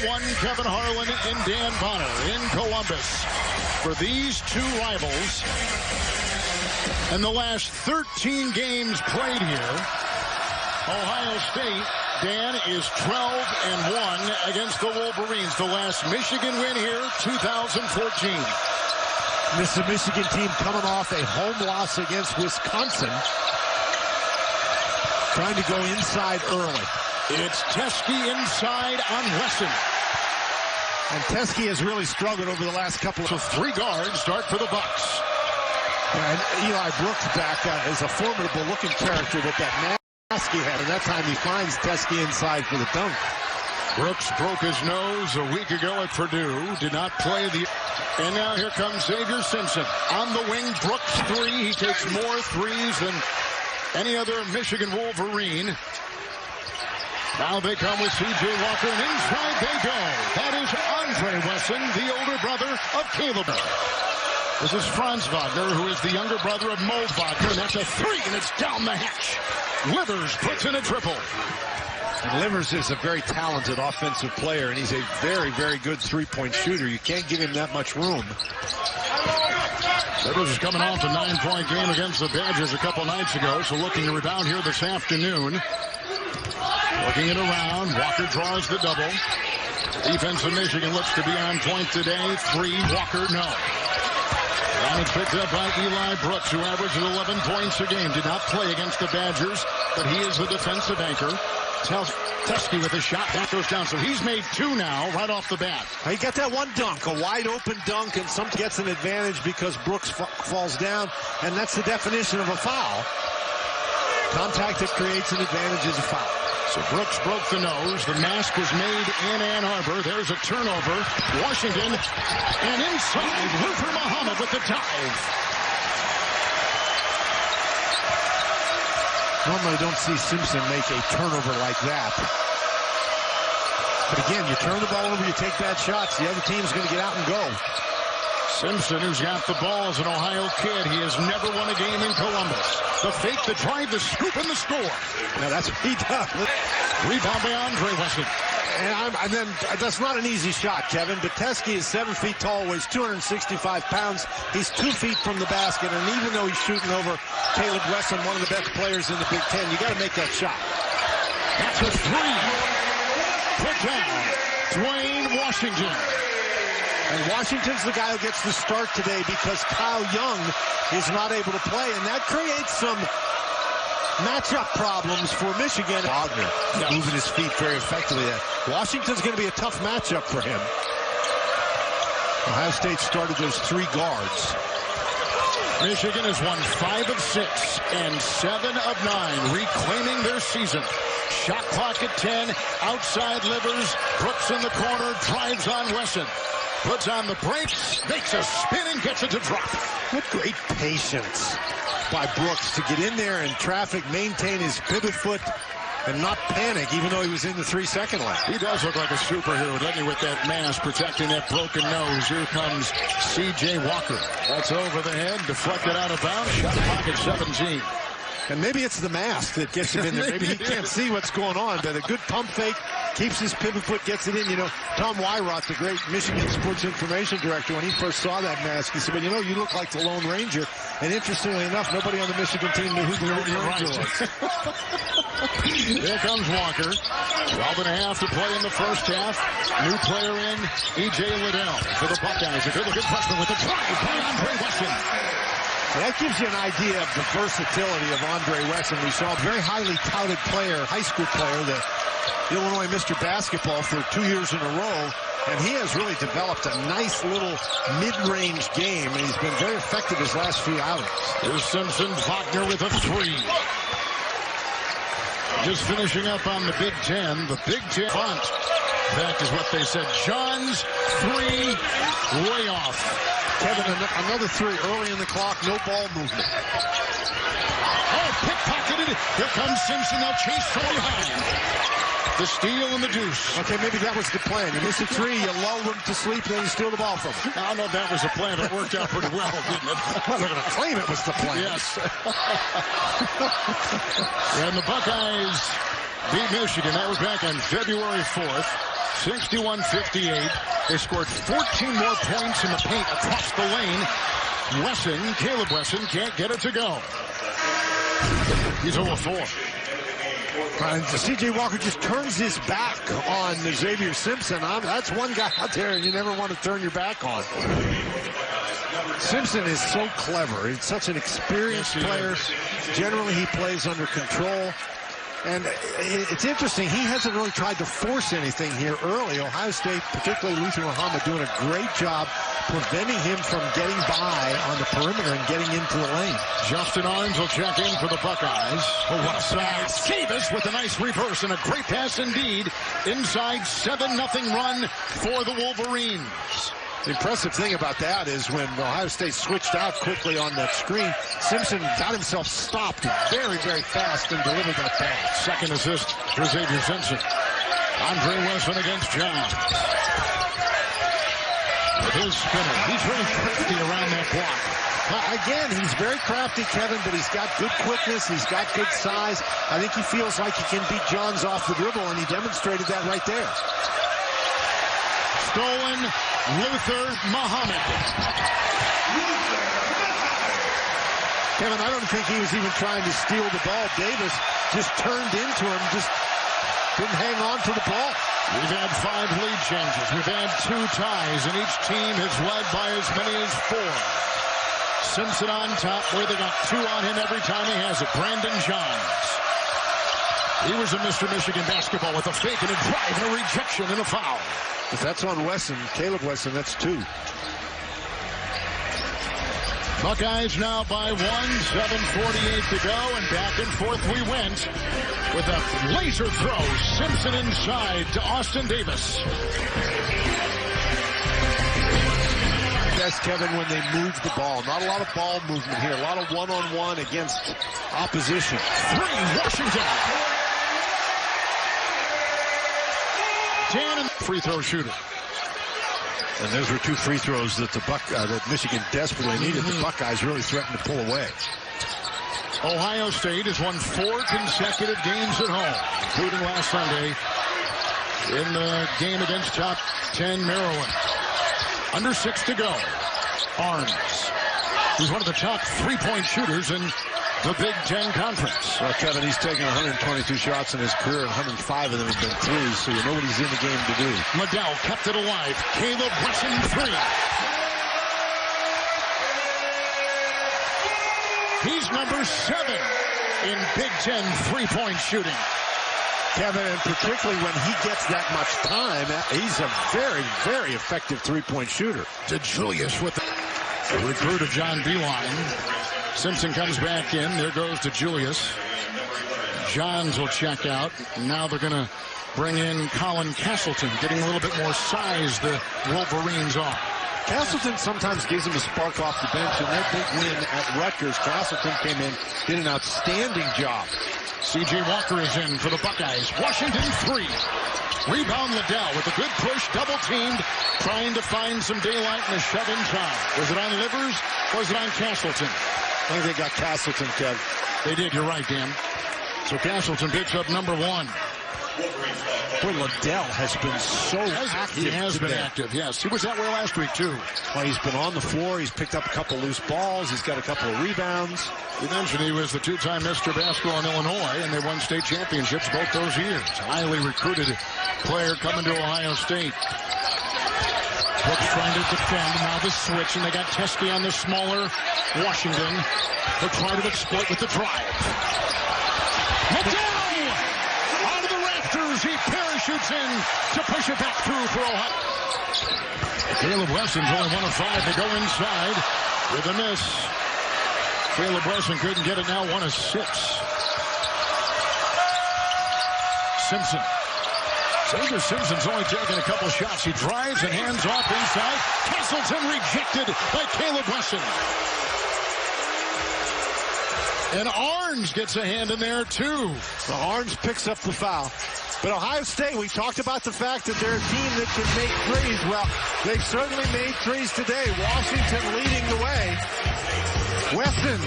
1, Kevin Harlan and Dan Bonner in Columbus. For these two rivals, in the last 13 games played here, Ohio State, Dan, is 12-1 against the Wolverines. The last Michigan win here, 2014. This is a Michigan team coming off a home loss against Wisconsin, trying to go inside early. It's Teske inside on Wesson. And Teske has really struggled over the last couple of... So three guards start for the Bucks. And Eli Brooks back is a formidable looking character with that mask he had, and that time he finds Teske inside for the dunk. Brooks broke his nose a week ago at Purdue, did not play the... And now here comes Xavier Simpson. On the wing, Brooks three. He takes more threes than any other Michigan Wolverine. Now they come with C.J. Walker, and inside they go. That is Andre Wesson, the older brother of Caleb. This is Franz Wagner, who is the younger brother of Mo Wagner, and that's a three, and it's down the hatch. Livers puts in a triple. And Livers is a very talented offensive player, and he's a very, very good three-point shooter. You can't give him that much room. Livers is coming off a 9-point game against the Badgers a couple nights ago, so looking to rebound here this afternoon. Looking it around, Walker draws the double. Defense of Michigan looks to be on point today. Three, Walker, no. And it's picked up by Eli Brooks, who averages 11 points a game. Did not play against the Badgers, but he is the defensive anchor. Tells Teske with a shot. That goes down. So he's made two now, right off the bat. He got that one dunk, a wide-open dunk, and some gets an advantage because Brooks falls down, and that's the definition of a foul. Contact that creates an advantage is a foul. So Brooks broke the nose. The mask was made in Ann Arbor. There's a turnover. Washington, and inside, Luther Muhammad with the dive. Normally don't see Simpson make a turnover like that. But again, you turn the ball over, you take bad shots, the other team's going to get out and go. Simpson, who's got the ball as an Ohio kid, he has never won a game in Columbus. The fake, the drive, the scoop, and the score. Now that's what he does. Rebound by Andre Wesson. And then that's not an easy shot, Kevin, but Teske is 7 feet tall, weighs 265 pounds. He's 2 feet from the basket, and even though he's shooting over Caleb Wesson, one of the best players in the Big Ten, you got to make that shot. That's a three. Put down Dwayne Washington. And Washington's the guy who gets the start today because Kyle Young is not able to play, and that creates some matchup problems for Michigan. Wagner moving his feet very effectively. Washington's going to be a tough matchup for him. Ohio State started those three guards. Michigan has won 5 of 6 and 7 of 9, reclaiming their season. Shot clock at 10, outside Livers, Brooks in the corner, drives on Wesson. Puts on the brakes, makes a spin and gets it to drop. What great patience by Brooks to get in there and traffic, maintain his pivot foot, and not panic, even though he was in the 3-second line. He does look like a superhero, doesn't he, with that mask protecting that broken nose. Here comes C.J. Walker. That's over the head, deflected out of bounds, shot clock at 17. And maybe it's the mask that gets him in there. Maybe he can't see what's going on, but a good pump fake, keeps his pivot foot, gets it in. You know, Tom Wyrot, the great Michigan sports information director, when he first saw that mask, he said, well, you know, you look like the Lone Ranger. And interestingly enough, nobody on the Michigan team knew who the Lone Ranger was. There comes Walker. 12.5 to play in the first half. New player in, E.J. Liddell for the Buckeyes. A good-looking freshman with a drive by Andre Wesson. That gives you an idea of the versatility of Andre Wesson. We saw a very highly touted player, high school player, the Illinois Mr. Basketball for 2 years in a row. And he has really developed a nice little mid-range game, and he's been very effective his last few outings. Here's Simpson, Wagner with a three. Just finishing up on the Big Ten. The Big Ten font. That is what they said. John's three, way off. Kevin, another three early in the clock, no ball movement. Oh, pickpocketed. Here comes Simpson. They'll chase from behind. The steal and the deuce. Okay, maybe that was the plan. You miss a three, you lull them to sleep, then you steal the ball from them. I don't know if that was the plan, but it worked out pretty well, didn't it? Well, they're going to claim it was the plan. Yes. And the Buckeyes beat Michigan. That was back on February 4th. 61-58. They scored 14 more points in the paint across the lane. Caleb Wesson can't get it to go. He's 0-4. C.J. Walker just turns his back on Xavier Simpson. That's one guy out there you never want to turn your back on. Simpson is so clever. He's such an experienced player. Generally, he plays under control. And it's interesting, he hasn't really tried to force anything here early. Ohio State, particularly Luther Muhammad, doing a great job preventing him from getting by on the perimeter and getting into the lane. Justin Arns will check in for the Buckeyes. Oh, what a pass. Davis with a nice reverse and a great pass indeed. Inside 7-0 run for the Wolverines. The impressive thing about that is when Ohio State switched out quickly on that screen, Simpson got himself stopped very, very fast and delivered that pass. Second assist for Xavier Simpson. Andre Wilson against Johns. With his spinner, he's really crafty around that block. Again, he's very crafty, Kevin, but he's got good quickness. He's got good size. I think he feels like he can beat Johns off the dribble, and he demonstrated that right there. Stolen, Luther Muhammad. Kevin, I don't think he was even trying to steal the ball. Davis just turned into him, just didn't hang on to the ball. We've had 5 lead changes. We've had 2 ties, and each team has led by as many as 4. Simpson on top, where they got 2 on him every time he has it. Brandon Johns. He was a Mr. Michigan basketball with a fake and a drive and a rejection and a foul. If that's on Wesson, Caleb Wesson, that's 2. Buckeyes now by 1, 7:48 to go, and back and forth we went with a laser throw. Simpson inside to Austin Davis. Best, Kevin, when they move the ball. Not a lot of ball movement here. A lot of one-on-one against opposition. 3, Washington. Dan, free throw shooter. And those were 2 free throws that that Michigan desperately needed. The Buckeyes really threatened to pull away. Ohio State has won 4 consecutive games at home, including last Sunday in the game against top 10 Maryland. Under 6 to go. Arns, who's one of the top 3-point shooters in the Big Ten Conference. Well, Kevin, he's taken 122 shots in his career, 105 of them have been threes, so you know what he's in the game to do. Liddell kept it alive. Caleb Wesson 3. He's number 7 in Big Ten 3-point shooting. Kevin, and particularly when he gets that much time, he's a very, very effective 3-point shooter. To Julius with the recruit of John Beeline. Simpson comes back in. There goes to Julius. Johns will check out. Now they're going to bring in Colin Castleton, getting a little bit more size the Wolverines are. Castleton sometimes gives him a spark off the bench, and that big win at Rutgers, Castleton came in, did an outstanding job. C.J. Walker is in for the Buckeyes. Washington 3. Rebound Liddell with a good push, double-teamed, trying to find some daylight in the shove-in time. Was it on Livers or was it on Castleton? I think they got Castleton, Kev. They did, you're right, Dan. So Castleton picks up number 1. Boy, Liddell has been so active. He has been active, yes. He was that way last week, too. Well, he's been on the floor. He's picked up a couple loose balls. He's got a couple of rebounds. You mentioned he was the 2-time Mr. Basketball in Illinois, and they won state championships both those years. Highly recruited player coming to Ohio State. Brooks trying to defend. Now the switch, and they got Teske on the smaller Washington. They'll try to exploit with the drive. Liddell! Out of the rafters, he parachutes in to push it back through for Ohio. Caleb Wesson's only 1 of 5. They go inside with a miss. Caleb Wesson couldn't get it now, 1 of 6. Simpson. Xavier Simpson's only taken a couple shots. He drives and hands off inside. Castleton rejected by Caleb Wesson. And Arns gets a hand in there, too. So Arns picks up the foul. But Ohio State, we talked about the fact that they're a team that can make threes. Well, they've certainly made threes today. Washington leading the way. Wesson